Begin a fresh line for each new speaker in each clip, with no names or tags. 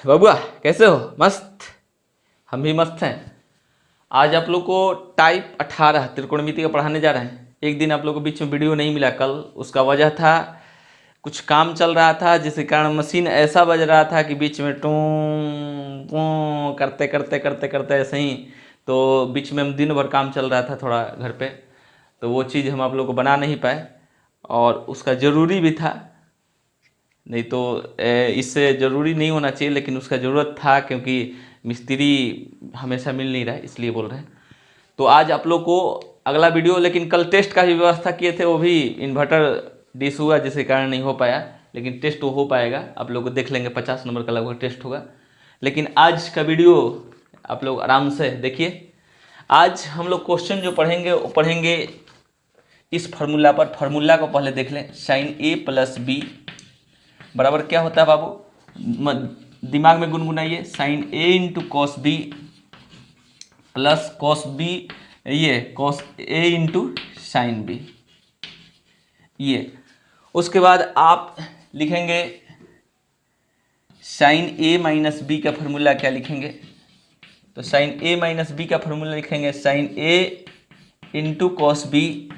बबुआ कैसे हो? मस्त। हम भी मस्त हैं। आज आप लोग को टाइप 18 त्रिकोणमिति का पढ़ाने जा रहे हैं। एक दिन आप लोग को बीच में वीडियो नहीं मिला कल, उसका वजह था कुछ काम चल रहा था जिसके कारण मशीन ऐसा बज रहा था कि बीच में टूं टूं करते करते करते करते ऐसे ही, तो बीच में हम दिन भर काम चल रहा था थोड़ा घर पे, तो वो चीज़ हम आप लोग को बना नहीं पाए और उसका ज़रूरी भी था। नहीं तो इससे ज़रूरी नहीं होना चाहिए, लेकिन उसका ज़रूरत था क्योंकि मिस्त्री हमेशा मिल नहीं रहा है, इसलिए बोल रहे हैं। तो आज आप लोग को अगला वीडियो, लेकिन कल टेस्ट का भी व्यवस्था किए थे, वो भी इन्वर्टर डिस हुआ जिसके कारण नहीं हो पाया, लेकिन टेस्ट तो हो पाएगा। आप लोग को देख लेंगे, 50 नंबर का लगभग टेस्ट होगा। लेकिन आज का वीडियो आप लोग आराम से देखिए। आज हम लोग क्वेश्चन जो पढ़ेंगे वो पढ़ेंगे इस फार्मूला पर। फार्मूला को पहले देख लें। साइन ए प्लस बी बराबर क्या होता है बाबू? दिमाग में गुनगुनाइए। Sine A into cos B plus cos B, ये cos A into sine B. ये उसके बाद आप लिखेंगे साइन ए माइनस बी का फॉर्मूला क्या लिखेंगे? तो साइन ए माइनस बी का फॉर्मूला लिखेंगे sine A into cos B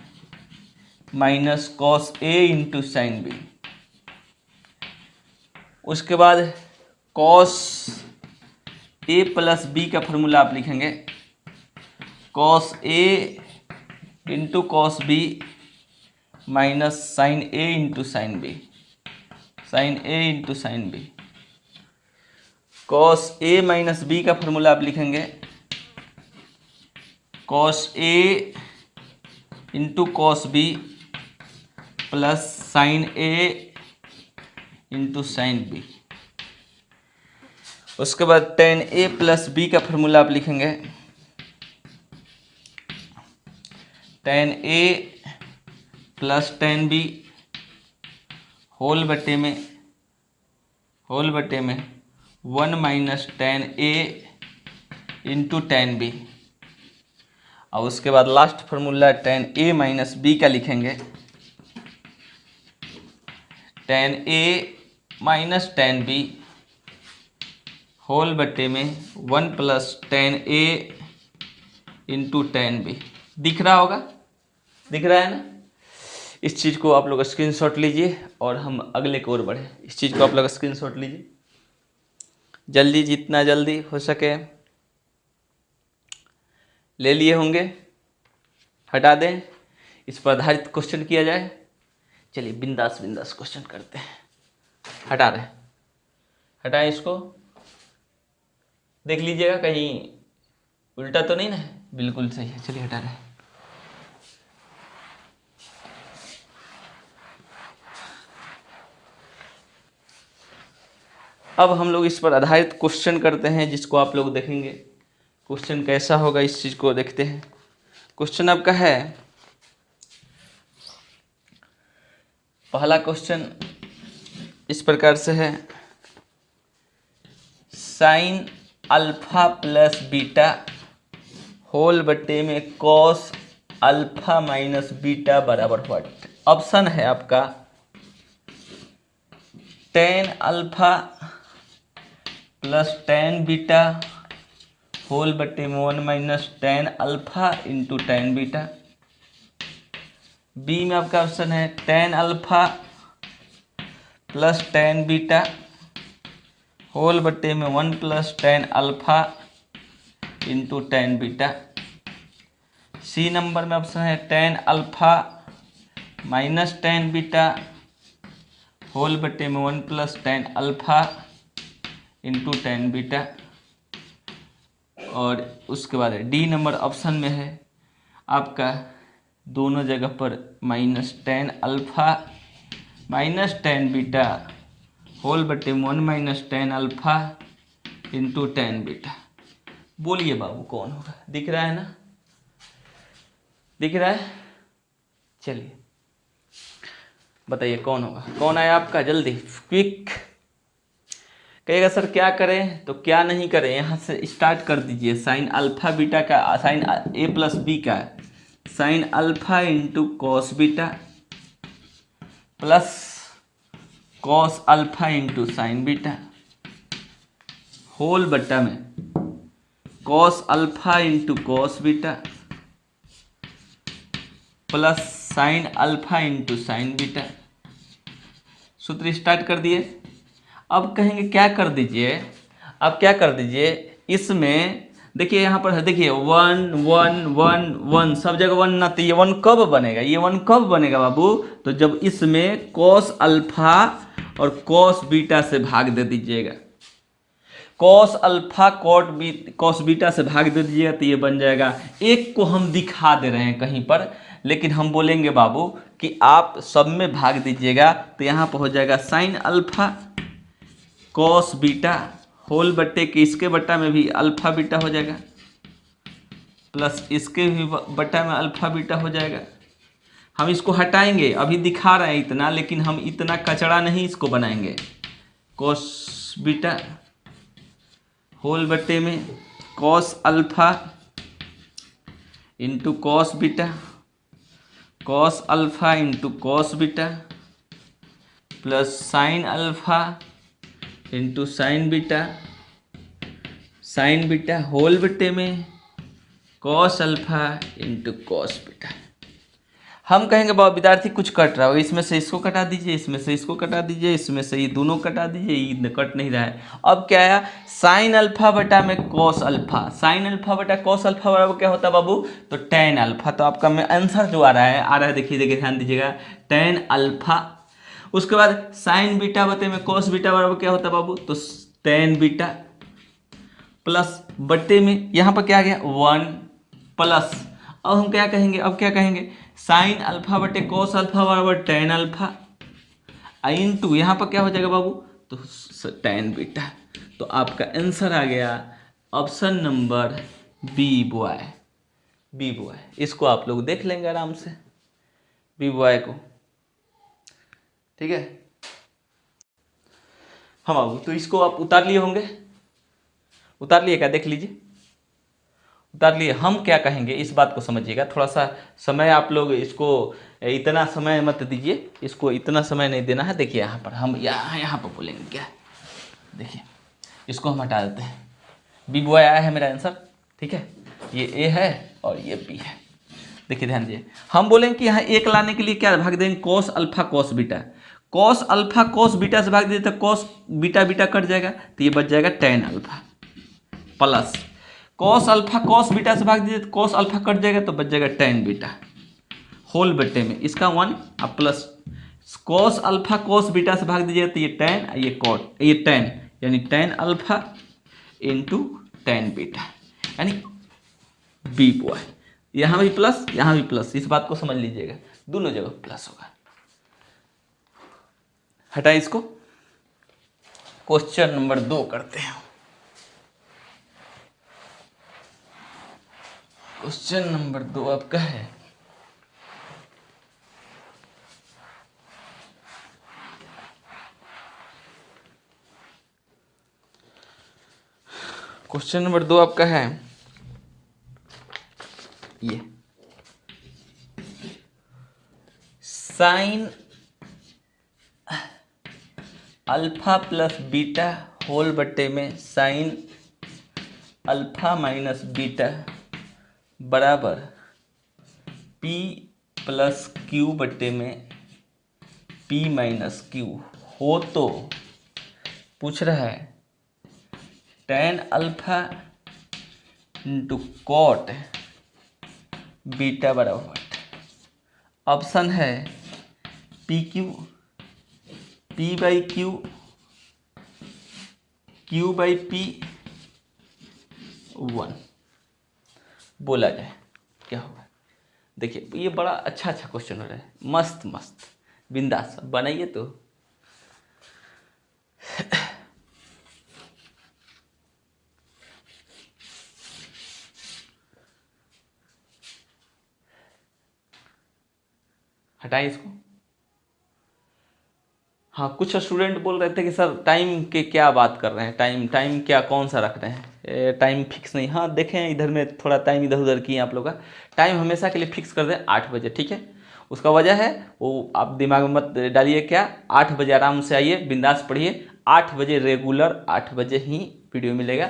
minus cos A into sine B. उसके बाद कॉस ए प्लस बी का फॉर्मूला आप लिखेंगे cos A into cos B minus sine A into sine B, sine A into sine B. Cos A minus B का formula आप लिखेंगे cos A into cos B plus sine A into sine B. उसके बाद tan A plus B का formula आप लिखेंगे tan A plus tan B whole बटे में one minus tan A into tan B. और उसके बाद last formula tan A minus B का लिखेंगे tan A minus tan B whole बटे में one plus ten A into tan B. दिख रहा होगा? दिख रहा है ना? इस चीज़ को आप लोग स्क्रीनशॉट लीजिए और हम अगले की ओर बढ़े। इस चीज़ को आप लोग स्क्रीनशॉट लीजिए जल्दी, जितना जल्दी हो सके। ले लिए होंगे? हटा दें, इस पर आधारित क्वेश्चन किया जाए। चलिए बिंदास बिंदास क्वेश्चन करते हैं। हटा रहे, हटाएं इसको। देख लीजिएगा कहीं उल्टा तो नहीं ना है, बिल्कुल सही है। चलिए हटा रहे। अब हम लोग इस पर आधारित क्वेश्चन करते हैं जिसको आप लोग देखेंगे। क्वेश्चन कैसा होगा इस चीज़ को देखते हैं। क्वेश्चन आपका है, पहला क्वेश्चन इस प्रकार से है, sine alpha plus beta whole बटे में कॉस अल्फा माइनस बीटा बराबर व्हाट? ऑप्शन है आपका tan alpha plus tan beta whole बटे में one minus tan alpha into tan beta. B में आपका ऑप्शन है tan alpha plus tan beta whole बटे में one plus tan alpha into tan beta. C number में ऑप्शन है tan alpha minus tan beta whole बटे में one plus tan alpha into tan beta. और उसके बाद डी नंबर ऑप्शन में है आपका दोनों जगह पर minus tan alpha minus tan beta whole बटे one minus tan alpha into tan beta. बोलिए बाबू कौन होगा? दिख रहा है ना? दिख रहा है? चलिए बताइए कौन होगा? कौन आया आपका? जल्दी क्विक। कहेगा सर क्या करें तो क्या नहीं करें, यहाँ से स्टार्ट कर दीजिए। साइन अल्फा बीटा का, साइन ए प्लस बी का sine alpha into cos beta plus cos alpha into sine beta whole बट्टा में cos alpha into cos beta plus sine alpha into sine beta. सूत्र start कर दिए। अब कहेंगे क्या कर दीजिए, अब क्या कर दीजिए, इसमें देखिए यहाँ पर देखिए 1 1 1 1 सब जगह 1 ना, तो ये 1 कब बनेगा, ये 1 कब बनेगा बाबू, तो जब इसमें कॉस अल्फा और कॉस बीटा से भाग दे दीजिएगा। कॉस अल्फा कॉस बीटा से भाग दे दीजिएगा तो ये बन जाएगा। एक को हम दिखा दे रहे हैं कहीं पर, लेकिन हम बोलेंगे बाबू कि आप सब में भाग दीजिएगा, तो यहाँ पर हो जाएगा sine alpha cos beta whole बट्टे के इसके बट्टा में भी अल्फा बीटा हो जाएगा प्लस इसके भी बट्टा में अल्फा बीटा हो जाएगा। हम इसको हटाएंगे, अभी दिखा रहे हैं इतना, लेकिन हम इतना कचड़ा नहीं इसको बनाएंगे। कॉस बीटा होल बट्टे में cos alpha into cos beta, cos alpha into cos beta plus sine alpha into sine beta, sine beta whole बट्टे में cos alpha into cos beta. हम कहेंगे बाबा विद्यार्थी कुछ कट रहा हो, इसमें से इसको कटा दीजिए, इसमें से इसको कटा दीजिए, इसमें से ये दोनों कटा दीजिए, ये कट नहीं रहा है। अब क्या आया, साइन अल्फा बटा में कॉस अल्फा, साइन अल्फा बटा कॉस अल्फा बराबर क्या होता है बाबू, तो टेन अल्फा। तो आपका में आंसर जो आ रहा है देखिए देखिए ध्यान दीजिएगा, टेन अल्फा। उसके बाद साइन बीटा बटे में कॉस बीटा बराबर क्या होता है बाबू, तो टेन बीटा प्लस बट्टे में यहाँ पर क्या आ गया 1 प्लस, अब हम क्या कहेंगे, अब क्या कहेंगे, साइन अल्फा बटे कॉस अल्फा बराबर टेन अल्फा इंटू यहाँ पर क्या हो जाएगा बाबू, तो टेन बीटा। तो आपका आंसर आ गया option number B boy, B boy. इसको आप लोग देख लेंगे आराम से बी बॉय को, ठीक है। हाँ बाबू, तो इसको आप उतार लिए होंगे, उतार लिए क्या, देख लीजिए उतार लिए। हम क्या कहेंगे इस बात को समझिएगा, थोड़ा सा समय आप लोग इसको इतना समय मत दीजिए, इसको इतना समय नहीं देना है। देखिए यहाँ पर हम यहाँ पर बोलेंगे क्या, देखिए इसको हम हटा देते हैं। बी बॉय आया है मेरा आंसर, ठीक है, ये ए है और ये बी है। देखिए ध्यान दीजिए, हम बोलेंगे कि यहाँ एक लाने के लिए क्या भाग देंगे, cos alpha cos beta, cos alpha cos beta से भाग दीजिए तो कॉस बीटा बीटा कट जाएगा, तो ये बच जाएगा tan alpha plus cos alpha cos beta से भाग दीजिए तो कॉस अल्फा कट जाएगा, तो बच जाएगा टेन बीटा होल बट्टे में इसका 1 अब plus cos alpha cos beta से भाग दीजिए तो ये टेन, ये कॉट, ये टेन, यानी ten alpha into tan beta, यानी बी बॉय। यहाँ भी प्लस यहाँ भी प्लस, इस बात को समझ लीजिएगा, दोनों जगह प्लस होगा। हटाए इसको, क्वेश्चन नंबर 2 करते हैं। क्वेश्चन नंबर 2 आपका है, क्वेश्चन नंबर 2 आपका है ये, sine alpha plus beta whole बट्टे में साइन अल्फा माइनस बीटा बराबर पी प्लस क्यू बट्टे में पी माइनस क्यू हो, तो पूछ रहा है tan alpha into cot beta बराबर, ऑप्शन है P Q, P by Q, Q by P 1 बोला जाए क्या होगा। देखिए ये बड़ा अच्छा क्वेश्चन हो रहा है, मस्त मस्त बिंदास बनाइए। तो हटाएं इसको। हाँ, कुछ स्टूडेंट बोल रहे थे कि सर टाइम के क्या बात कर रहे हैं, टाइम क्या कौन सा रख रहे हैं, टाइम फिक्स नहीं। हाँ देखें इधर में थोड़ा टाइम इधर उधर किए आप लोग का, टाइम हमेशा के लिए फिक्स कर दें 8 बजे, ठीक है। उसका वजह है वो आप दिमाग में मत डालिए, क्या 8 बजे आराम से आइए, बिंदास पढ़िए, 8 बजे रेगुलर 8 बजे ही वीडियो मिलेगा।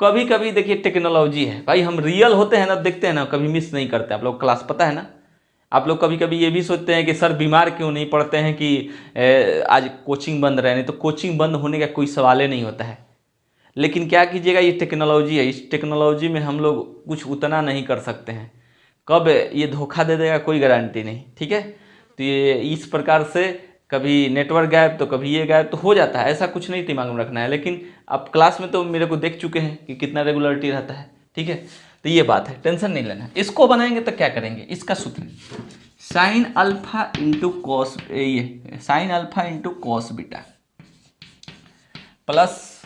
कभी कभी देखिए टेक्नोलॉजी है भाई, हम रियल होते हैं ना, देखते हैं ना, कभी मिस नहीं करते। आप लोग क्लास पता है ना, आप लोग कभी कभी ये भी सोचते हैं कि सर बीमार क्यों नहीं पड़ते हैं कि आज कोचिंग बंद रहे, नहीं तो कोचिंग बंद होने का कोई सवाल ही नहीं होता है। लेकिन क्या कीजिएगा, ये टेक्नोलॉजी है, इस टेक्नोलॉजी में हम लोग कुछ उतना नहीं कर सकते हैं। कब ये धोखा दे देगा कोई गारंटी नहीं, ठीक है। तो ये इस प्रकार से कभी नेटवर्क गायब तो कभी ये गायब तो हो जाता है, ऐसा कुछ नहीं दिमाग में रखना है। लेकिन आप क्लास में तो मेरे को देख चुके हैं कि कितना रेगुलरिटी रहता है, ठीक है। तो ये बात है, टेंशन नहीं लेना है। इसको बनाएंगे तो क्या करेंगे, इसका सूत्र साइन अल्फा इंटू कॉस, ये sine alpha into cos beta plus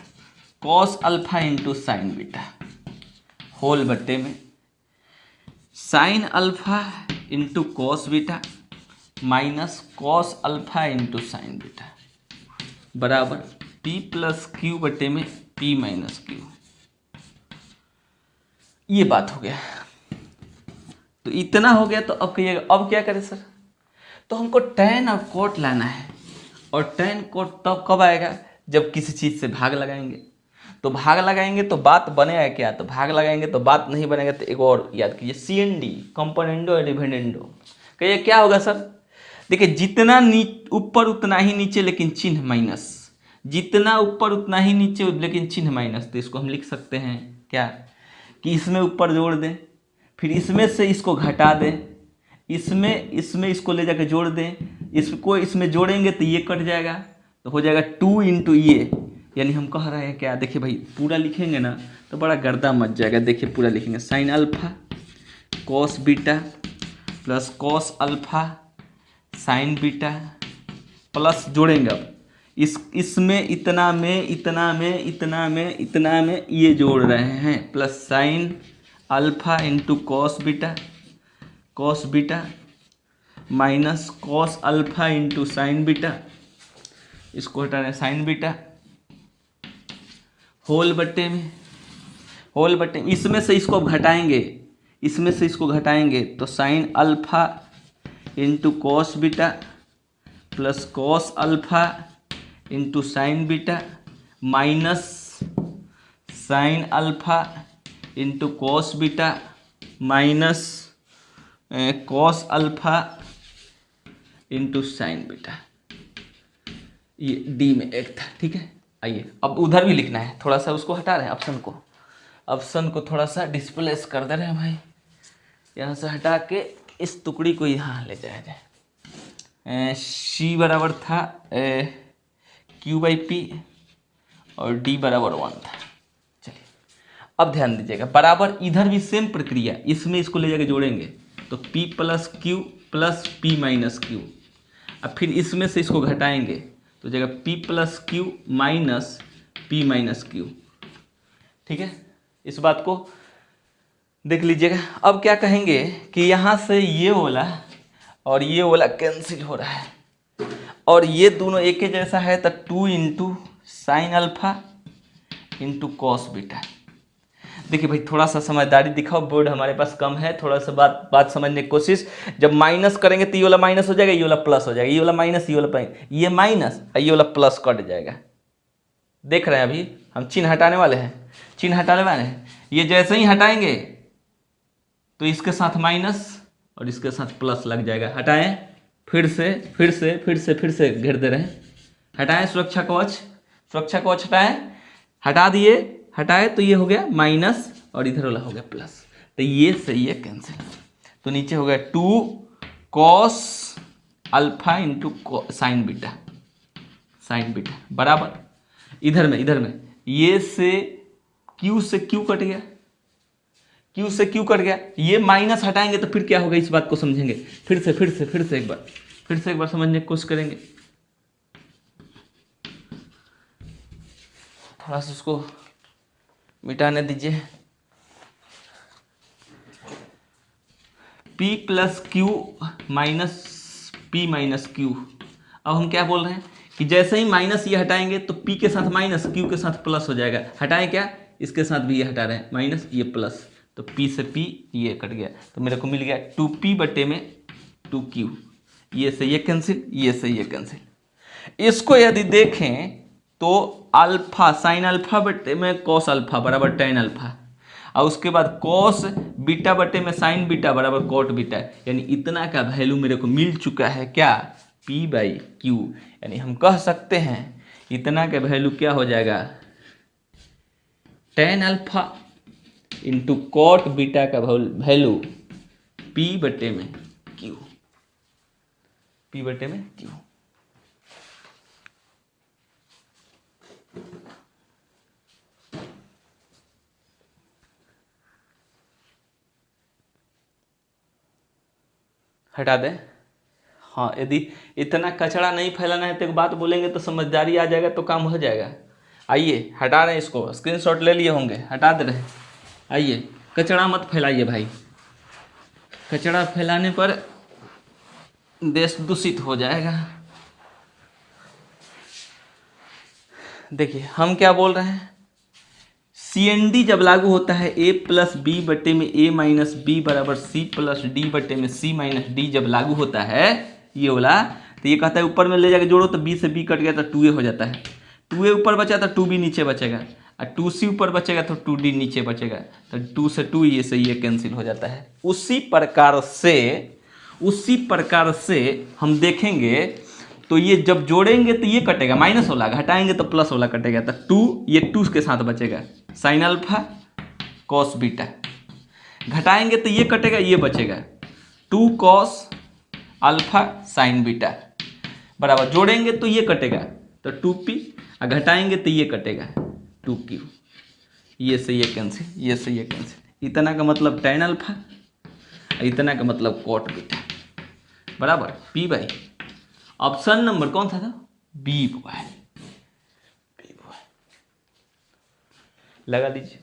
cos alpha into sine beta whole बट्टे में sine alpha into cos beta minus cos alpha into sine beta बराबर पी प्लस क्यू बट्टे में पी माइनस क्यू। ये बात हो गया। तो इतना हो गया। तो अब कहिएगा अब क्या करें सर, तो हमको tan और cot लाना है। और tan cot तब कब आएगा, जब किसी चीज़ से भाग लगाएंगे। तो भाग लगाएंगे तो बात बनेगा क्या, तो भाग लगाएंगे तो बात नहीं बनेगा। तो एक और याद कीजिए, CND कंपोनेंडो डिविडेंडो। कहिए क्या होगा सर, देखिए जितना ऊपर उतना ही नीचे लेकिन चिन्ह माइनस, जितना ऊपर उतना ही नीचे लेकिन चिन्ह माइनस। तो इसको हम लिख सकते हैं क्या, कि इसमें ऊपर जोड़ दें, फिर इसमें से इसको घटा दें, इसमें इसको ले जाकर जोड़ दें, इसको इसमें जोड़ेंगे तो ये कट जाएगा, तो हो जाएगा 2 इंटू ये। यानी हम कह रहे हैं क्या, देखिए भाई पूरा लिखेंगे ना तो बड़ा गर्दा मच जाएगा। देखिए पूरा लिखेंगे, sign alpha cos beta plus cos alpha sign beta plus जोड़ेंगे अब इसमें इतना में इतना में इतना में इतना में ये जोड़ रहे हैं, plus sine alpha into cos beta minus cos alpha into sine beta, इसको हटा रहे हैं साइन बीटा होल बट्टे में इसमें से इसको घटाएंगे, इसमें से इसको घटाएंगे तो sign alpha into cos beta plus cos alpha into sine beta minus sign alpha into cos beta minus cos alpha into sine beta. ये डी में एक था, ठीक है। आइए अब उधर भी लिखना है, थोड़ा सा उसको हटा रहे हैं, ऑप्शन को थोड़ा सा डिस्प्लेस कर दे रहे हैं भाई। यहाँ से हटा के इस टुकड़ी को यहाँ ले जाया जाए। सी बराबर था क्यू बाई पी और डी बराबर 1 था। चलिए अब ध्यान दीजिएगा, बराबर इधर भी सेम प्रक्रिया, इसमें इसको ले जाके जोड़ेंगे तो p plus Q plus P minus Q. अब फिर इसमें से इसको घटाएंगे तो जगह p plus Q minus P minus Q, ठीक है। इस बात को देख लीजिएगा। अब क्या कहेंगे कि यहाँ से ये वाला और ये वाला कैंसिल हो रहा है और ये दोनों एक ही जैसा है, तो 2 into sine alpha into cos beta. देखिए भाई थोड़ा सा समझदारी दिखाओ, बोर्ड हमारे पास कम है, थोड़ा सा बात समझने की कोशिश। जब माइनस करेंगे तो ये वाला माइनस हो जाएगा, ये वाला प्लस हो जाएगा, ये वाला माइनस ये वाला माइनस, ये माइनस और ये वाला प्लस कट जाएगा। देख रहे हैं अभी हम चिन्ह हटाने वाले हैं, ये जैसे ही हटाएंगे तो इसके साथ माइनस और इसके साथ प्लस लग जाएगा। हटाएं, फिर से घेर दे रहे हैं। हटाएं सुरक्षा कवच हटा दिए, हटाए तो ये हो गया माइनस और इधर वाला हो गया प्लस, तो ये से ये कैंसिल। तो नीचे हो गया 2 cos alpha into sine beta बराबर इधर में ये से क्यू कट गया, ये माइनस हटाएंगे तो फिर क्या होगा, इस बात को समझेंगे। फिर से एक बार समझने की कोशिश करेंगे। थोड़ा सा उसको मिटाने दीजिए। p plus Q minus P minus Q. अब हम क्या बोल रहे हैं कि जैसे ही माइनस ये हटाएंगे तो p के साथ माइनस क्यू के साथ प्लस हो जाएगा। हटाएं क्या, इसके साथ भी ये हटा रहे हैं, माइनस ये प्लस, तो p से p ये कट गया, तो मेरे को मिल गया 2p बटे में 2q। ये से ये कैंसिल, ये से ये कैंसिल। इसको यदि देखें तो अल्फा साइन अल्फा बटे में कॉस अल्फा बराबर टेन अल्फा, और उसके बाद कॉस बीटा बटे में साइन बीटा बराबर कॉट बीटा, यानी इतना का वैल्यू मेरे को मिल चुका है क्या, P बाई क्यू। यानी हम कह सकते हैं इतना का वैल्यू क्या हो जाएगा, tan alpha into cot beta का वैल्यू P बटे में क्यू, P बटे में क्यू। हटा दे। हाँ, यदि इतना कचरा नहीं फैलाना है तो एक बात बोलेंगे तो समझदारी आ जाएगा तो काम हो जाएगा। आइए हटा रहे हैं इसको, स्क्रीनशॉट ले लिए होंगे, हटा दे रहे। आइए, कचरा मत फैलाइए भाई, कचरा फैलाने पर देश दूषित हो जाएगा। देखिए हम क्या बोल रहे हैं, CND जब लागू होता है A प्लस बी बटे में A माइनस बी बराबर C प्लस डी बटे में C माइनस डी जब लागू होता है ये वाला, तो ये कहता है ऊपर में ले जाके जोड़ो तो B से B कट गया तो 2A हो जाता है, 2A ऊपर बचा तो 2B नीचे बचेगा, और 2C ऊपर बचेगा तो 2D नीचे बचेगा, तो 2 से 2 ये से ये कैंसिल हो जाता है। उसी प्रकार से हम देखेंगे तो ये जब जोड़ेंगे तो ये कटेगा माइनस वाला, घटाएंगे तो प्लस वाला कटेगा, तो 2 ये 2 के साथ बचेगा साइन अल्फा कॉस बीटा, घटाएंगे तो ये कटेगा ये बचेगा 2 कॉस अल्फा साइन बीटा, बराबर जोड़ेंगे तो ये कटेगा तो 2p, और घटाएंगे तो ये कटेगा 2q, ये से ये कैंसिल, ये से ये कैंसिल। इतना का मतलब tan अल्फा, इतना का मतलब कॉट बीटा बराबर P बाई, ऑप्शन नंबर कौन सा था, बी बॉय। लगा दीजिए,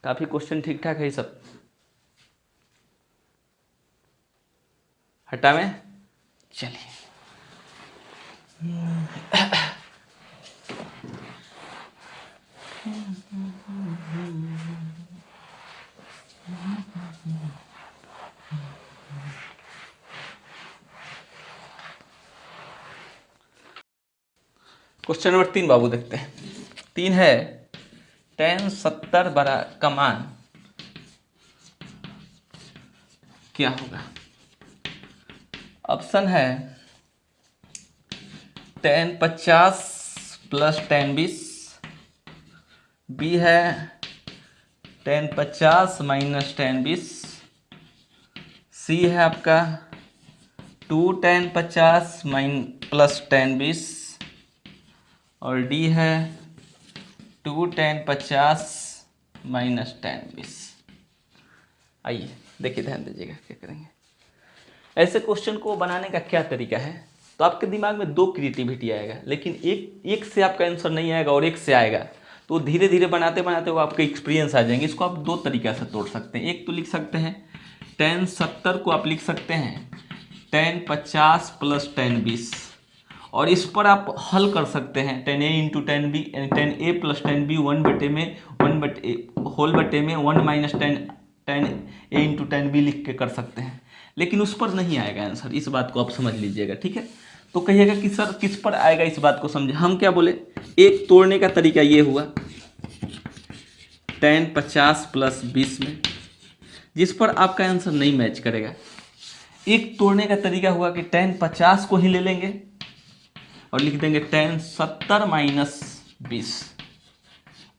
काफी क्वेश्चन ठीक ठाक है ये सब। हटा में चलिए, क्वेश्चन नंबर 3 बाबू देखते हैं। 3 है tan 70 बड़ा का मान क्या होगा। ऑप्शन है tan 50 प्लस tan 20, बी है tan 50 माइनस tan 20, सी है आपका 2 tan 50 प्लस tan 20, और डी है 2 tan 50 माइनस tan 20। आइए देखिए, ध्यान दीजिएगा क्या करेंगे। ऐसे क्वेश्चन को बनाने का क्या तरीका है, तो आपके दिमाग में 2 क्रिएटिविटी आएगा, लेकिन एक से आपका आंसर नहीं आएगा और एक से आएगा, तो धीरे धीरे बनाते बनाते वो आपके एक्सपीरियंस आ जाएंगे। इसको आप 2 तरीक़ा से तोड़ सकते हैं। एक तो लिख सकते हैं tan 70 को आप लिख सकते हैं tan 50 प्लस tan 20, और इस पर आप हल कर सकते हैं tan a into tan b, tan a plus tan b 1 बटे में 1 होल बटे में 1 minus tan a into tan b लिख के कर सकते हैं, लेकिन उस पर नहीं आएगा आंसर। इस बात को आप समझ लीजिएगा, ठीक है। तो कहिएगा कि सर किस पर आएगा, इस बात को समझे। हम क्या बोले, एक तोड़ने का तरीका ये हुआ tan 50 प्लस 20 में, जिस पर आपका आंसर नहीं मैच करेगा। एक तोड़ने का तरीका हुआ कि tan 50 को ही ले लेंगे और लिख देंगे tan 70 माइनस 20,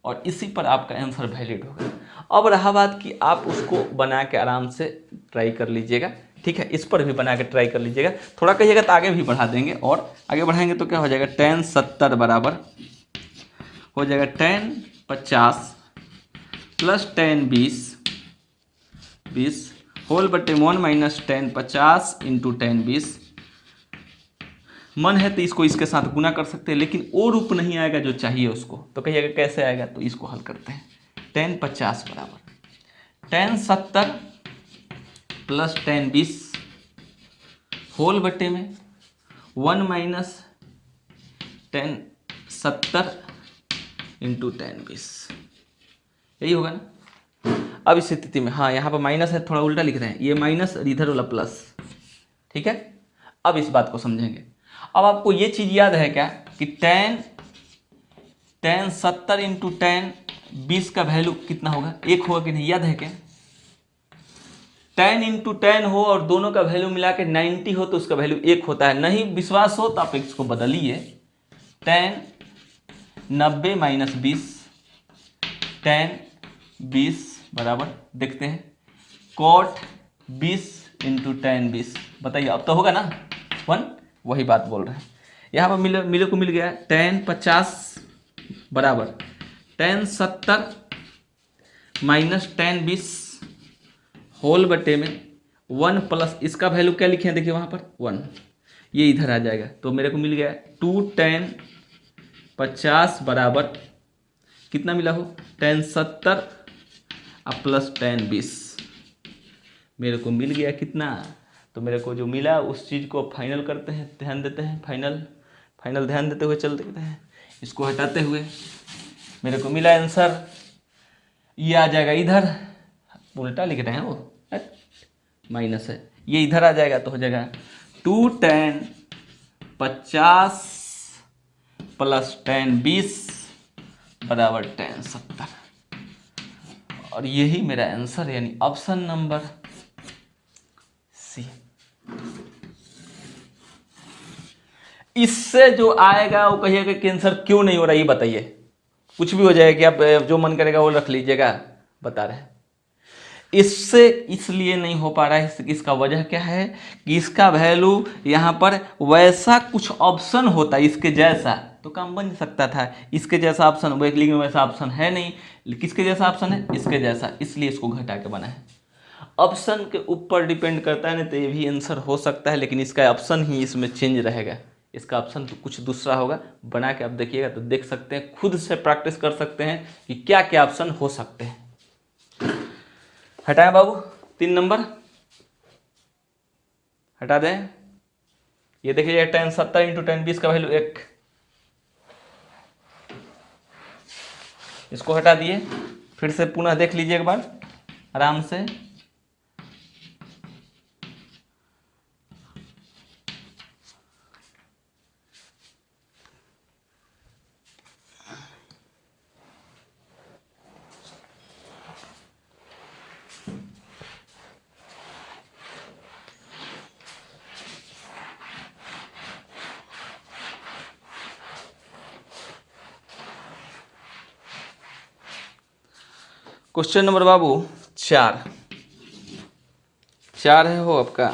और इसी पर आपका आंसर वैलिड होगा। अब रहा बात कि आप उसको बना के आराम से ट्राई कर लीजिएगा, ठीक है। इस पर भी बना के ट्राई कर लीजिएगा, थोड़ा कहिएगा तो आगे भी बढ़ा देंगे, और आगे बढ़ाएंगे तो क्या हो जाएगा, tan 70 बराबर हो जाएगा tan 50 प्लस tan 20 होल बटे 1 माइनस tan 50 इंटू tan 20। मन है तो इसको इसके साथ गुना कर सकते हैं, लेकिन वो रूप नहीं आएगा जो चाहिए उसको, तो कहिएगा कैसे आएगा। तो इसको हल करते हैं, tan 50 बराबर tan 70 प्लस tan 20 होल बटे में 1 माइनस tan 70 इंटू tan 20, यही होगा ना। अब इस स्थिति में हाँ, यहाँ पर माइनस है, थोड़ा उल्टा लिख रहे हैं, ये माइनस इधर वाला प्लस, ठीक है। अब इस बात को समझेंगे। अब आपको ये चीज़ याद है क्या कि tan tan 70 इंटू tan 20 का वैल्यू कितना होगा, 1 होगा कि नहीं, याद है क्या? tan इंटू tan हो और दोनों का वैल्यू मिला के 90 हो तो उसका वैल्यू 1 होता है। नहीं विश्वास हो तो आप इसको बदलिए, tan 90 माइनस 20 tan 20 बराबर देखते हैं cot 20 इंटू tan 20, बताइए अब तो होगा ना 1, वही बात बोल रहे हैं। यहाँ पर मिले को मिल गया tan 50 बराबर tan 70 माइनस tan 20 होल बटे में 1 प्लस इसका वैल्यू क्या लिखे हैं देखिए वहाँ पर 1, ये इधर आ जाएगा तो मेरे को मिल गया 2 tan 50 बराबर कितना मिला हो tan 70 प्लस tan 20, मेरे को मिल गया कितना। तो मेरे को जो मिला उस चीज़ को फाइनल करते हैं, ध्यान देते हैं, फाइनल ध्यान देते हुए चल देते हैं। इसको हटाते हुए मेरे को मिला आंसर, ये आ जाएगा इधर, उल्टा लिख रहे हैं वो माइनस है, ये इधर आ जाएगा तो हो जाएगा 2 tan 50 प्लस tan 20 बराबर tan 70, और यही मेरा आंसर यानी ऑप्शन नंबर सी। इससे जो आएगा वो कहिएगा कि आंसर क्यों नहीं हो रहा, ये बताइए, कुछ भी हो जाएगा कि आप जो मन करेगा वो रख लीजिएगा, बता रहे हैं। इससे इसलिए नहीं हो पा रहा है, इसका वजह क्या है कि इसका वैल्यू यहाँ पर वैसा कुछ ऑप्शन होता है इसके जैसा तो काम बन सकता था, इसके जैसा ऑप्शन वो लेकिन वैसा ऑप्शन है नहीं। किसके जैसा ऑप्शन है, इसके जैसा, इसलिए इसको घटा के बना है। ऑप्शन के ऊपर डिपेंड करता है ना, तो ये भी आंसर हो सकता है लेकिन इसका ऑप्शन ही इसमें चेंज रहेगा, इसका ऑप्शन तो कुछ दूसरा होगा। बना के आप देखिएगा तो देख सकते हैं, खुद से प्रैक्टिस कर सकते हैं कि क्या क्या ऑप्शन हो सकते हैं। हटाएं बाबू 3 नंबर हटा दें। ये देखिए tan 70 इंटू tan 20 का वैल्यू 1, इसको हटा दिए। फिर से पुनः देख लीजिए एक बार आराम से। क्वेश्चन नंबर बाबू 4 है हो आपका।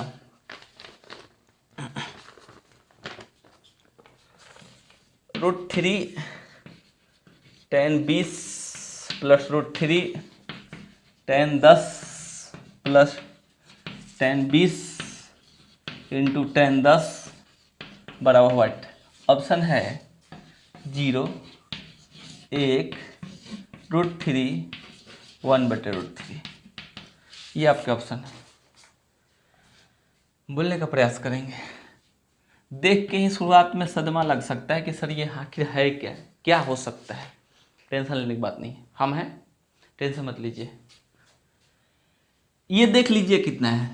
√3 tan 20 plus √3 tan 10 plus tan 20 into tan 10 बराबर व्हाट। ऑप्शन है 0, 1, √3, 1/√3, ये आपके ऑप्शन है। बोलने का प्रयास करेंगे। देख के ही शुरुआत में सदमा लग सकता है कि सर ये आखिर है क्या हो सकता है। टेंशन लेने की बात नहीं, हम हैं, टेंशन मत लीजिए। ये देख लीजिए कितना है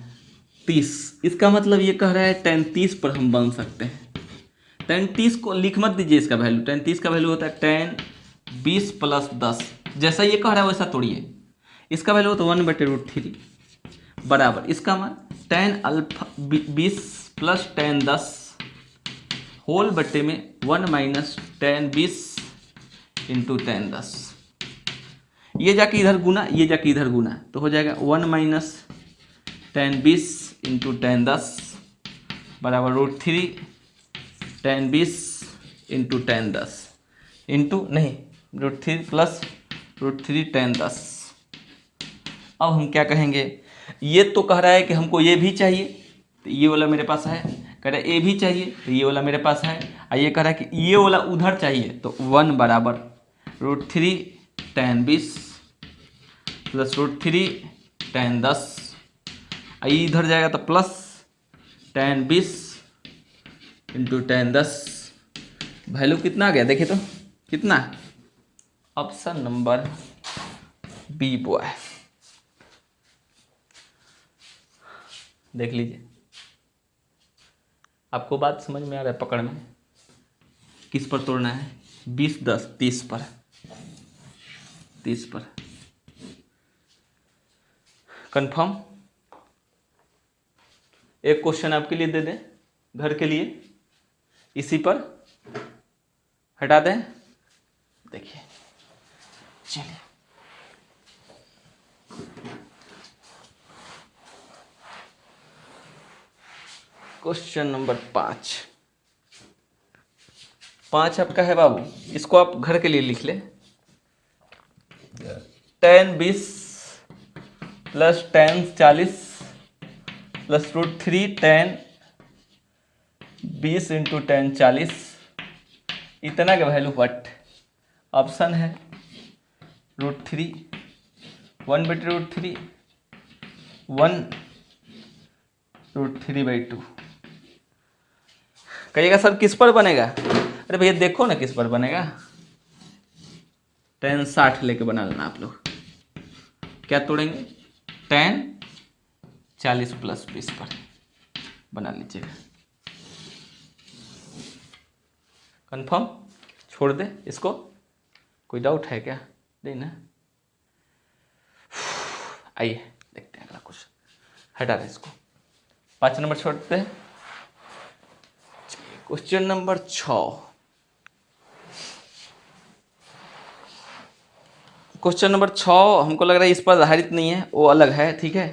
30, इसका मतलब ये कह रहा है tan 30 पर हम बन सकते हैं। tan 30 को लिख मत दीजिए, इसका वैल्यू tan 30 का वैल्यू होता है tan 20 प्लस 10, जैसा ये कह रहा है वैसा तोड़िए, इसका वैल्यू होता है 1/√3 बराबर इसका मान tan अल्फा 20 प्लस tan 10 होल बट्टे में 1 माइनस tan 20 इंटू tan 10, ये जाके इधर गुना, ये जाके इधर गुना, तो हो जाएगा 1 माइनस tan 20 इंटू tan 10 बराबर √3 tan 20 इंटू tan 10 इंटू नहीं √3 प्लस √3 tan 10। अब हम क्या कहेंगे, ये तो कह रहा है कि हमको ये भी चाहिए तो ये वाला मेरे पास है, कह रहा है ये भी चाहिए तो ये वाला मेरे पास है, और ये कह रहा है कि ये वाला उधर चाहिए तो 1 बराबर √3 tan 20 प्लस √3 tan 10, ये इधर जाएगा तो plus tan 20 into tan 10, value कितना आ गया देखिए तो कितना, ऑप्शन नंबर बी बॉय। देख लीजिए, आपको बात समझ में आ रहा है, पकड़ में किस पर तोड़ना है, 20 10 30 पर 30 पर कंफर्म। एक क्वेश्चन आपके लिए दे दें घर के लिए, इसी पर हटा दें। देखिए चलिए, क्वेश्चन नंबर 5 आपका है बाबू, इसको आप घर के लिए लिख ले। tan 20 plus tan 40 plus √3 tan 20 into tan 40, इतना का वैल्यू व्हाट? ऑप्शन है √3, 1/√3, 1 √3/2। कहिएगा सर किस पर बनेगा? अरे भैया देखो ना किस पर बनेगा। tan 60 लेके बना लेना आप लोग। क्या तोड़ेंगे? tan 40 प्लस 20 पर बना लीजिएगा। कंफर्म? छोड़ दे इसको, कोई डाउट है क्या? नहीं ना? आइए देखते हैं अगला क्वेश्चन। हटा दे इसको, 5 नंबर छोड़ते हैं। Question number 6। क्वेश्चन नंबर 6 हमको लग रहा है इस पर आधारित नहीं है, वो अलग है, ठीक है।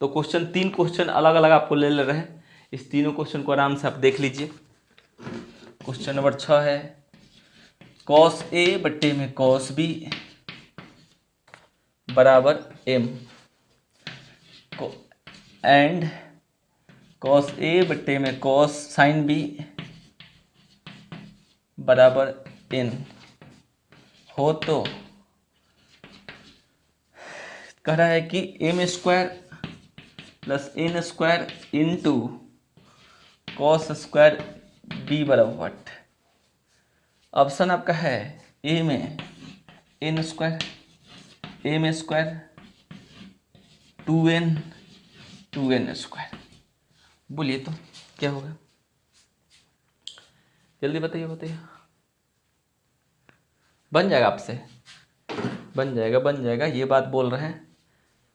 तो तीन क्वेश्चन अलग अलग आपको ले रहे हैं। इस तीनों क्वेश्चन को आराम से आप देख लीजिए। क्वेश्चन नंबर 6 है cos A बट्टे में cos B बराबर m एंड cos A बट्टे में cos sin B बराबर n हो तो कह रहा है कि m² plus n² into cos square b बराबर व्हाट? ऑप्शन आपका है ए में n², m², 2n, 2n²। बोलिए तो क्या होगा? जल्दी बताइए। बन जाएगा आपसे? बन जाएगा, ये बात बोल रहे हैं।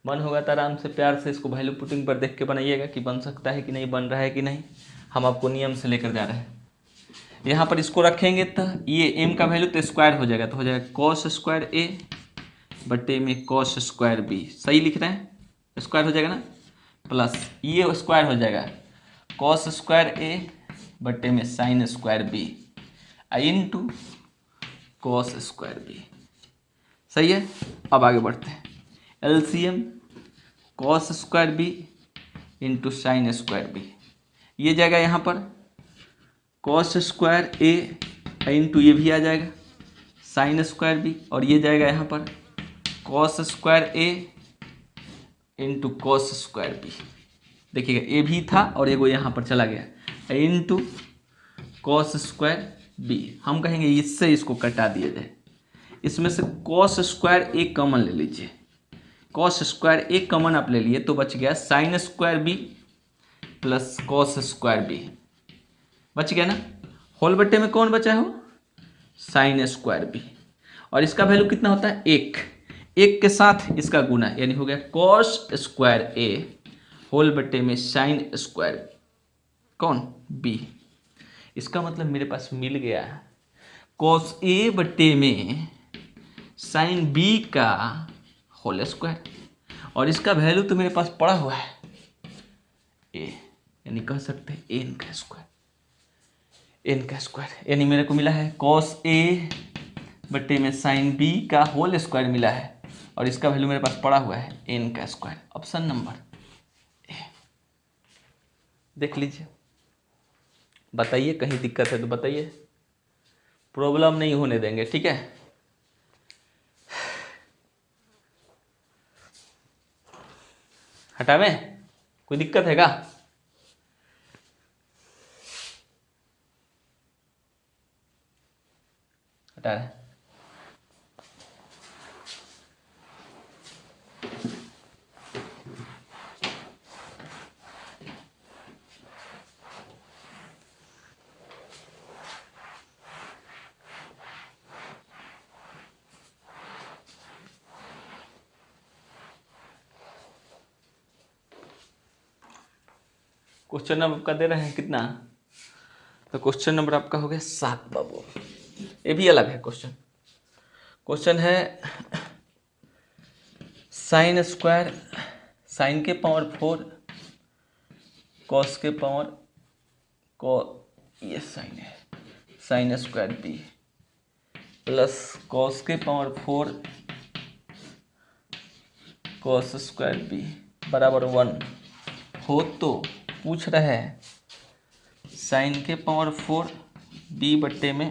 मन होगा तो आराम से प्यार से इसको वैल्यू पुटिंग पर देख के बनाइएगा कि बन सकता है कि नहीं, बन रहा है कि नहीं। हम आपको नियम से लेकर जा रहे हैं। यहाँ पर इसको रखेंगे तो ये m का वैल्यू तो स्क्वायर हो जाएगा, तो हो जाएगा cos स्क्वायर A बटे में cos स्क्वायर B। सही लिख रहे हैं? स्क्वायर हो जाएगा ना, प्लस ये स्क्वायर हो जाएगा cos स्क्वायर A बटे में sin square B into cos square B। सही है। अब आगे बढ़ते हैं। LCM cos square B into sine square B, ये जाएगा यहाँ पर cos स्क्वायर A इंटू ये भी आ जाएगा साइन स्क्वायर B, और ये जाएगा यहाँ पर cos square A into cos square B। देखिएगा ए भी था और एगो यहाँ पर चला गया इंटू cos स्क्वायर B। हम कहेंगे इससे इसको कटा दिया जाए। इसमें से cos स्क्वायर A कॉमन ले लीजिए। cos स्क्वायर A कॉमन आप ले लिए तो बच गया sine square B plus cos square B। बच गया ना। होल बट्टे में कौन बचा हो? Sine square B। और इसका वैल्यू कितना होता है? 1 के साथ इसका गुना, यानी हो गया cos स्क्वायर A होल बट्टे में साइन स्क्वायर कौन? B। इसका मतलब मेरे पास मिल गया cos A बट्टे में साइन B का होल स्क्वायर, और इसका वैल्यू तो मेरे पास पड़ा हुआ है A, यानी कह सकते हैं n का स्क्वायर, यानी मेरे को मिला है cos A बट्टे में साइन B का होल स्क्वायर मिला है, और इसका वैल्यू मेरे पास पड़ा हुआ है n का स्क्वायर। Option number A. देख लीजिए, बताइए कहीं दिक्कत है तो बताइए, प्रॉब्लम नहीं होने देंगे, ठीक है। हटावे, कोई दिक्कत है क्या? हटा रहे। क्वेश्चन नंबर आपका दे रहे हैं कितना, तो क्वेश्चन नंबर आपका हो गया 7 बाबू। ये भी अलग है क्वेश्चन। क्वेश्चन है साइन स्क्वायर साइन के पावर 4 कॉस के पावर ये साइन है sine square B plus cos के पावर 4 कॉस स्क्वायर बी बराबर 1 हो तो पूछ रहा है साइन के पावर 4 बी बट्टे में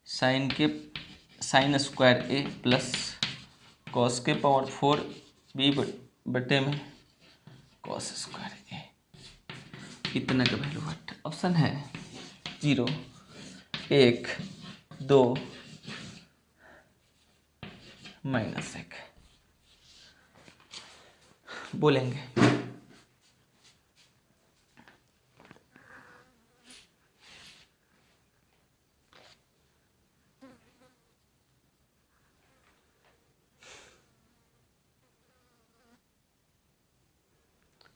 साइन स्क्वायर ए प्लस कॉस के पावर 4 बी बट्टे में कॉस स्क्वायर ए, कितना का वैल्यू हट। ऑप्शन है 0 1 2 -1 बोलेंगे।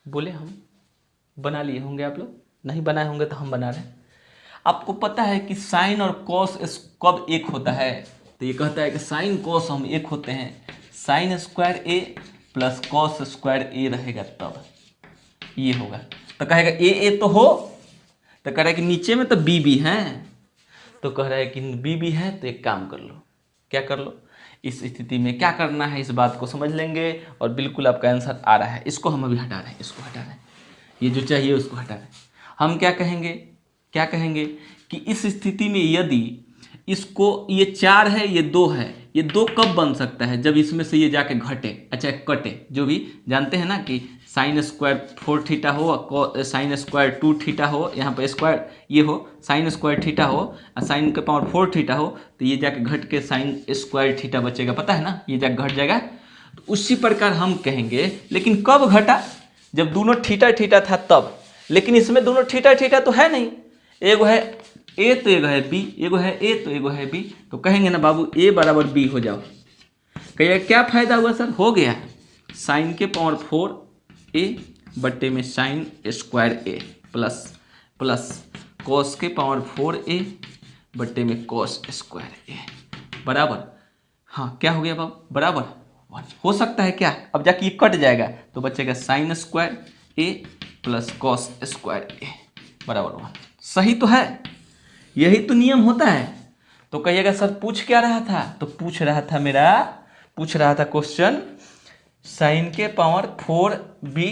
बोले हम बना लिए होंगे, आप लोग नहीं बनाए होंगे तो हम बना रहे हैं। आपको पता है कि साइन और कॉस कब एक होता है, तो ये कहता है कि साइन कॉस हम एक होते हैं, साइन स्क्वायर ए प्लस कॉस स्क्वायर ए रहेगा तब ये होगा। तो कहेगा ए तो हो, तो कह रहा है कि नीचे में तो बी भी है, तो कह रहा है कि बी भी है, तो एक काम कर लो, क्या कर लो, इस स्थिति में क्या करना है इस बात को समझ लेंगे और बिल्कुल आपका आंसर आ रहा है। इसको हम अभी हटा रहे हैं, इसको हटा रहे हैं, ये जो चाहिए उसको हटा रहे हैं। हम क्या कहेंगे कि इस स्थिति में यदि इसको ये 4 है ये 2 है, ये 2 कब बन सकता है, जब इसमें से ये जाके घटे, अच्छा कटे, जो भी जानते हैं ना कि साइन स्क्वायर 4 थीटा हो, साइन स्क्वायर 2 थीटा हो, यहाँ पर स्क्वायर ये हो, साइन स्क्वायर थीटा हो और साइन के पावर 4 थीटा हो, तो ये जाके घट के साइन स्क्वायर थीटा बचेगा, पता है ना, ये जाके घट जाएगा। तो उसी प्रकार हम कहेंगे, लेकिन कब घटा, जब दोनों थीटा थीटा था तब, लेकिन इसमें दोनों थीटा थीटा तो है नहीं, एगो है ए तो एगो है बी, एगो है ए तो एगो है बी, तो कहेंगे ना बाबू ए बराबर बी हो जाओ। कहिए क्या फायदा हुआ सर, हो गया साइन के पावर 4 ए बट्टे में साइन स्क्वायर ए प्लस कॉस के पावर 4 ए बट्टे में कॉस स्क्वायर ए बराबर, हाँ क्या हो गया बाबू, बराबर 1 हो सकता है क्या, अब जाके ये कट जाएगा तो बचेगा साइन स्क्वायर ए प्लस कॉस स्क्वायर ए बराबर 1। सही तो है, यही तो नियम होता है। तो कहिएगा सर पूछ क्या रहा था, तो पूछ रहा था क्वेश्चन साइन के पावर 4 बी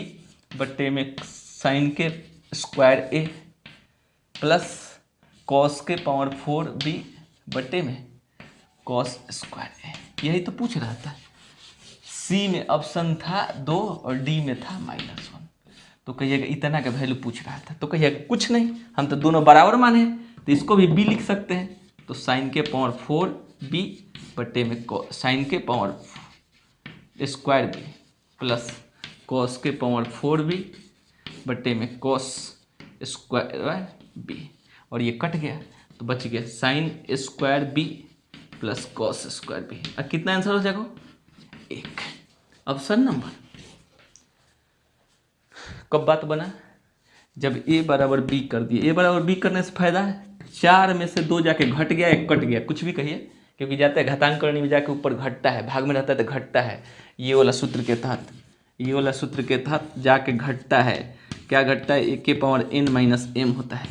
बट्टे में साइन के स्क्वायर ए प्लस कॉस के पावर 4 बी बट्टे में कॉस स्क्वायर ए, यही तो पूछ रहा था। सी में ऑप्शन था 2 और डी में था -1, तो कहिएगा इतना का वैल्यू पूछ रहा था, तो कहिएगा कुछ नहीं, हम तो दोनों बराबर माने हैं, तो इसको भी बी लिख सकते हैं। तो साइन के पावर 4 बी बट्टे में साइन के power square B plus cos के पावर 4 बी बट्टे में कॉस स्क्वायर बी, और ये कट गया तो बच गया sine square B plus cos square B. अब कितना आंसर हो जाएगा, 1। Option number. कब बात बना, जब ए बराबर बी कर दिए। ए बराबर बी करने से फायदा है, 4 में से 2 जाके घट गया, 1 कट गया, कुछ भी कहिए, क्योंकि जाता है घातांक करने में जाके ऊपर घटता है, भाग में रहता है तो घटता है, ये वाला सूत्र के तहत जाके घटता है। क्या घटता है, ए के पावर n-m होता है,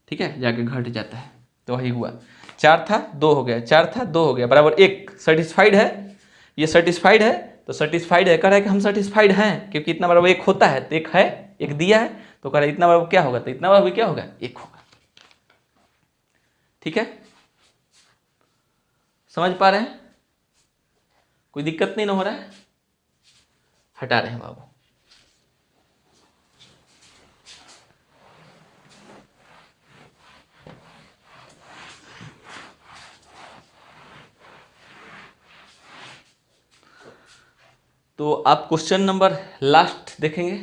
ठीक है, जाके घट जाता है। तो वही हुआ, 4 था 2 हो गया, 4 था 2 हो गया, बराबर 1। सेटिस्फाइड है, ये सेटिस्फाइड है, तो सेटिस्फाइड है, कह रहा है कि हम सेटिस्फाइड हैं, क्योंकि इतना बराबर 1 होता है, तो 1 है, 1 दिया है, तो कह रहा है इतना बराबर क्या होगा, तो इतना बराबर क्या होगा, 1 होगा। ठीक है, समझ पा रहे हैं, कोई दिक्कत नहीं ना हो रहा है, हटा रहे हैं बाबू। तो आप क्वेश्चन नंबर लास्ट देखेंगे,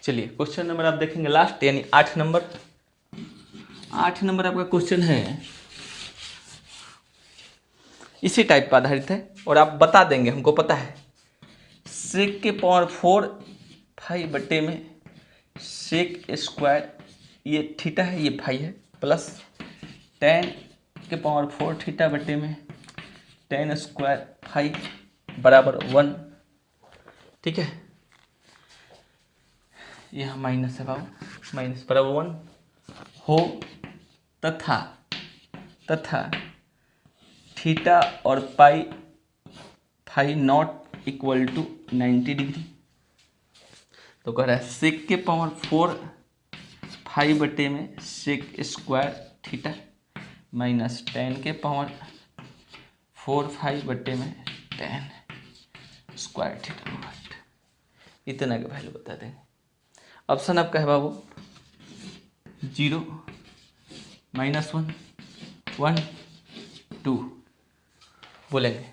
चलिए क्वेश्चन नंबर आप देखेंगे लास्ट, यानी 8 नंबर। 8 नंबर आपका क्वेश्चन है, इसी टाइप पर आधारित है, और आप बता देंगे, हमको पता है सेक के पावर 4 फाई बटे में सेक स्क्वायर, ये थीटा है ये फाई है, प्लस टेन के पावर 4 थीटा बटे में टेन स्क्वायर फाई बराबर 1। ठीक है, यहाँ माइनस है बाबू, माइनस बराबर 1 हो तथा थीटा और pi phi not equal to 90 degree. तो कह रहा है सेक के पावर 4 फाई बटे में sec square theta minus tan के पावर 4 फाई बटे में टेन स्क्वायर थीटा। इतना का वैल्यू बता देंगे। ऑप्शन आपका है बाबू 0, -1, 1, 2 बोलेंगे।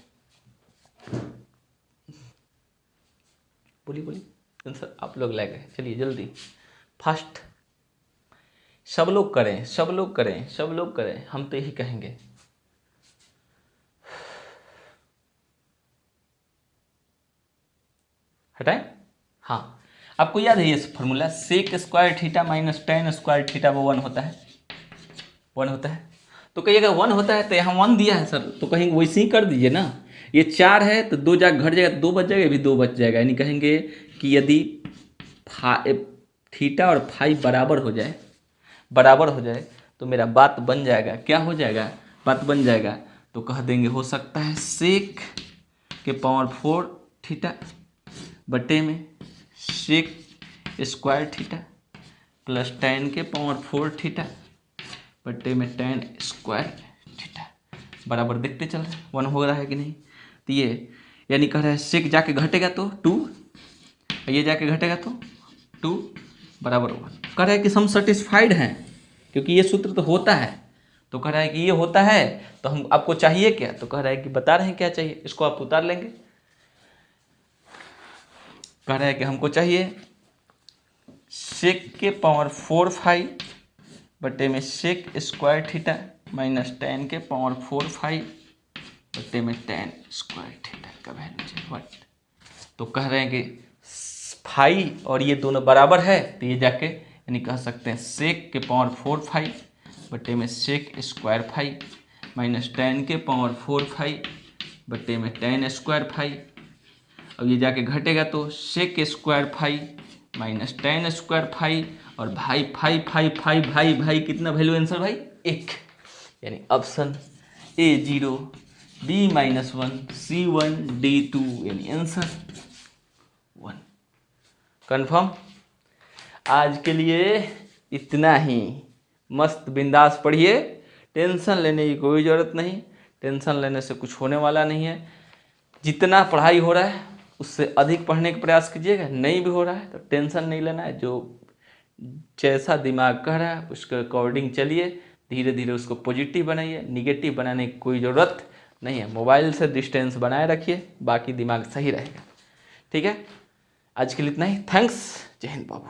बोलिए आंसर आप लोग ले गए। चलिए जल्दी फास्ट, सब लोग करें, हम तो यही कहेंगे। हटाएं। हाँ, आपको याद है ये formula, sec square theta minus tan square theta वो 1 होता है। तो कहिएगा 1 होता है तो यहाँ 1 दिया है सर, तो कहेंगे वैसे ही कर दीजिए ना। ये 4 है तो 2 जाके घट जाएगा, 2 बच जाएगा, ये भी 2 बच जाएगा। यानी कहेंगे कि यदि थीटा और फाई बराबर हो जाए तो मेरा बात बन जाएगा। क्या हो जाएगा? बात बन जाएगा। तो कह देंगे हो सकता है सेक के पावर 4 थीटा बटे में sec square theta plus tan के पावर 4 थीटा बटे में टेन स्क्वायर थीटा बराबर, देखते चल रहे 1 हो रहा है कि नहीं। तो ये यानी कह रहा है सेक जाके घटेगा तो 2, ये जाके घटेगा तो 2 बराबर 1। कह रहा है कि हम सेटिस्फाइड हैं क्योंकि ये सूत्र तो होता है। तो कह रहा है कि ये होता है तो हम आपको चाहिए क्या? तो कह रहा है कि बता रहे हैं क्या चाहिए, इसको आप उतार लेंगे। कह रहा है कि हमको चाहिए सेक के पावर 4 फाई बटे में sec square theta minus tan के पावर 4 फाई बटे में टेन स्क्वायर थीटा का वैल्यू चाहिए व्हाट। तो कह रहे हैं कि फाई और ये दोनों बराबर है तो ये जाके यानी कह सकते हैं सेक के पावर 4 फाई बटे में sec square phi minus tan के पावर 4 फाई बटे में टेन स्क्वायर फाई। अब ये जाके घटेगा तो sec square phi minus tan square phi और भाई फाई फाई फाई भाई भाई कितना वैल्यू आंसर भाई 1। यानी option A0 B-1 C1 D2 यानी आंसर 1 कंफर्म। आज के लिए इतना ही। मस्त बिंदास पढ़िए, टेंशन लेने की कोई ज़रूरत नहीं। टेंशन लेने से कुछ होने वाला नहीं है। जितना पढ़ाई हो रहा है उससे अधिक पढ़ने का प्रयास कीजिएगा। नहीं भी हो रहा है तो टेंशन नहीं लेना है। जो जैसा दिमाग कह रहा है उसके अकॉर्डिंग चलिए, धीरे धीरे उसको पॉजिटिव बनाइए। निगेटिव बनाने की कोई ज़रूरत नहीं है। मोबाइल से डिस्टेंस बनाए रखिए, बाकी दिमाग सही रहेगा। ठीक है, आज के लिए इतना ही। थैंक्स। जय हिंद बाबू।